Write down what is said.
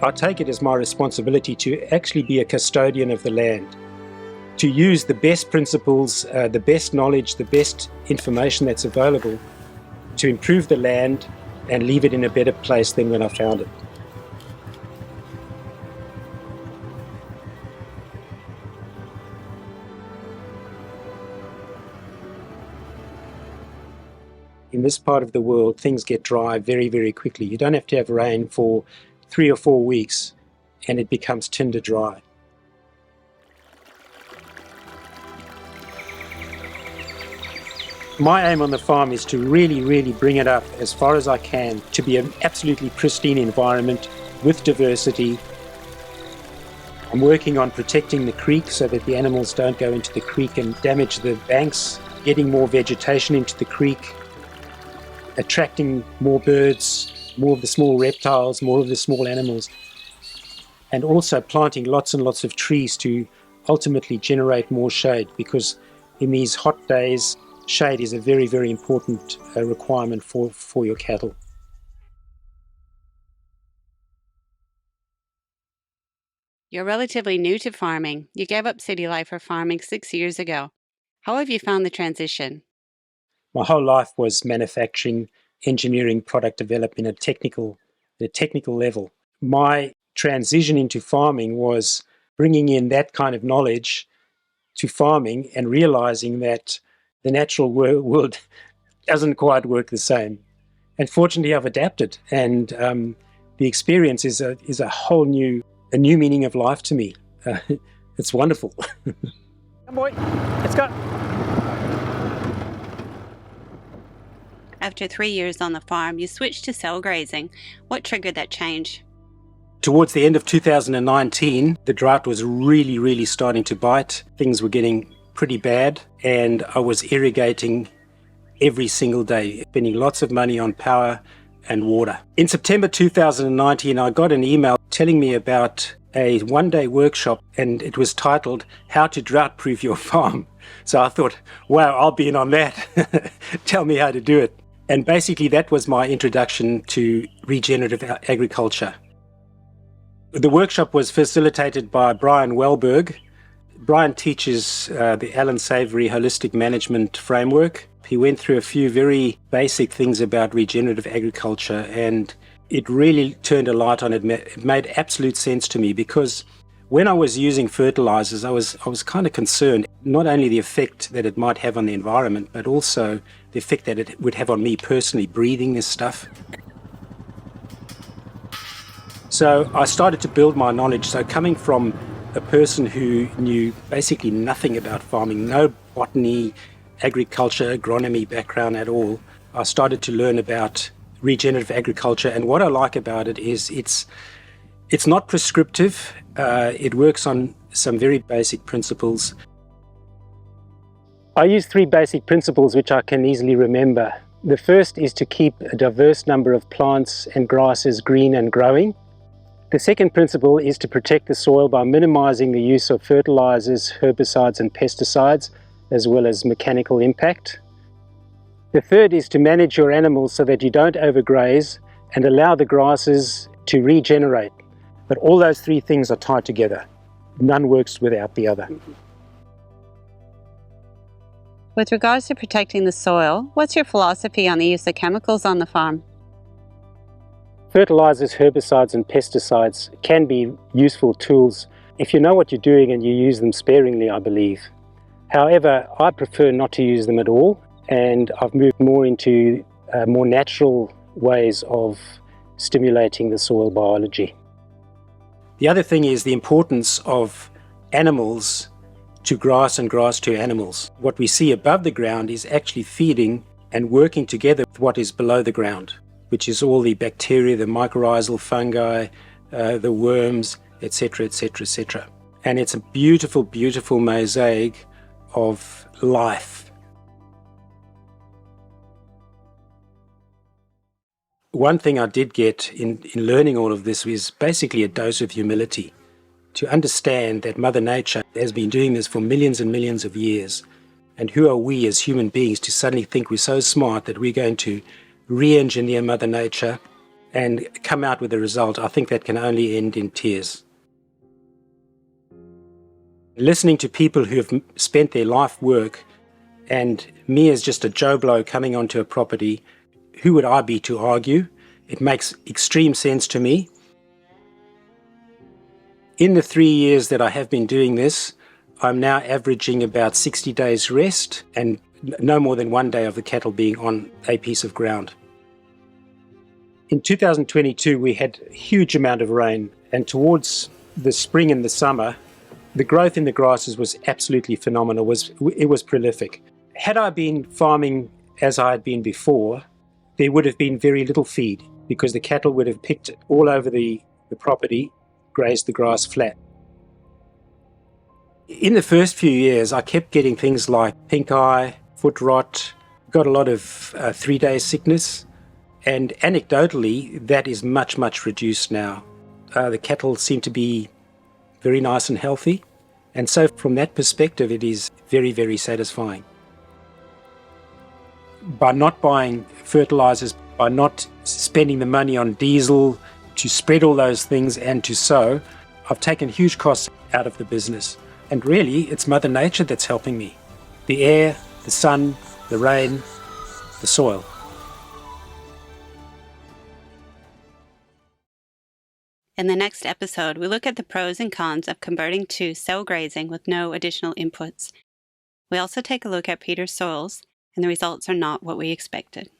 I take it as my responsibility to actually be a custodian of the land, to use the best principles, the best knowledge, the best information that's available to improve the land and leave it in a better place than when I found it. In this part of the world, things get dry very, very quickly. You don't have to have rain for 3 or 4 weeks and it becomes tinder dry. My aim on the farm is to really bring it up as far as I can to be an absolutely pristine environment with diversity. I'm working on protecting the creek so that the animals don't go into the creek and damage the banks, getting more vegetation into the creek, attracting more birds, more of the small reptiles, more of the small animals, and also planting lots and lots of trees to ultimately generate more shade, because in these hot days, shade is a very, very important requirement for your cattle. You're relatively new to farming. You gave up city life for farming 6 years ago. How have you found the transition? My whole life was manufacturing, engineering, product development at a technical level. My transition into farming was bringing in that kind of knowledge to farming and realizing that the natural world doesn't quite work the same. And fortunately, I've adapted, and the experience is a whole new meaning of life to me. It's wonderful. Come boy, let's go. After 3 years on the farm, you switched to cell grazing. What triggered that change? Towards the end of 2019, the drought was really starting to bite. Things were getting pretty bad, and I was irrigating every single day, spending lots of money on power and water. In September 2019, I got an email telling me about a one-day workshop, and it was titled How to Drought-Proof Your Farm. So I thought, wow, I'll be in on that. Tell me how to do it. And basically that was my introduction to regenerative agriculture. The workshop was facilitated by Brian Wellberg. Brian teaches the Alan Savory Holistic Management Framework. He went through a few very basic things about regenerative agriculture, and it really turned a light on it. It made absolute sense to me, because when I was using fertilizers, I was kind of concerned, not only the effect that it might have on the environment, but also the effect that it would have on me personally, breathing this stuff. So I started to build my knowledge. So coming from a person who knew basically nothing about farming, no botany, agriculture, agronomy background at all, I started to learn about regenerative agriculture. And what I like about it is it's not prescriptive. It works on some very basic principles. I use 3 basic principles which I can easily remember. The first is to keep a diverse number of plants and grasses green and growing. The second principle is to protect the soil by minimizing the use of fertilizers, herbicides and pesticides, as well as mechanical impact. The third is to manage your animals so that you don't overgraze and allow the grasses to regenerate. But all those 3 things are tied together. None works without the other. With regards to protecting the soil, what's your philosophy on the use of chemicals on the farm? Fertilizers, herbicides and pesticides can be useful tools if you know what you're doing and you use them sparingly, I believe. However, I prefer not to use them at all, and I've moved more into more natural ways of stimulating the soil biology. The other thing is the importance of animals to grass and grass to animals. What we see above the ground is actually feeding and working together with what is below the ground, which is all the bacteria, the mycorrhizal fungi, the worms, etc., etc., etc. And it's a beautiful, beautiful mosaic of life. One thing I did get in learning all of this was basically a dose of humility, to understand that Mother Nature has been doing this for millions and millions of years. And who are we as human beings to suddenly think we're so smart that we're going to re-engineer Mother Nature and come out with a result, I think that can only end in tears. Listening to people who have spent their life work, and me as just a Joe Blow coming onto a property, who would I be to argue? It makes extreme sense to me. In the 3 years that I have been doing this, I'm now averaging about 60 days rest and no more than 1 day of the cattle being on a piece of ground. In 2022, we had a huge amount of rain, and towards the spring and the summer, the growth in the grasses was absolutely phenomenal. It was prolific. Had I been farming as I had been before, there would have been very little feed because the cattle would have picked all over the property, grazed the grass flat. In the first few years, I kept getting things like pink eye, foot rot, got a lot of 3-day sickness, and anecdotally, that is much, much reduced now. The cattle seem to be very nice and healthy, and so from that perspective, it is very, very satisfying. By not buying fertilizers, by not spending the money on diesel to spread all those things and to sow, I've taken huge costs out of the business. And really, it's Mother Nature that's helping me. The air, the sun, the rain, the soil. In the next episode, we look at the pros and cons of converting to cell grazing with no additional inputs. We also take a look at Peter's soils, and the results are not what we expected.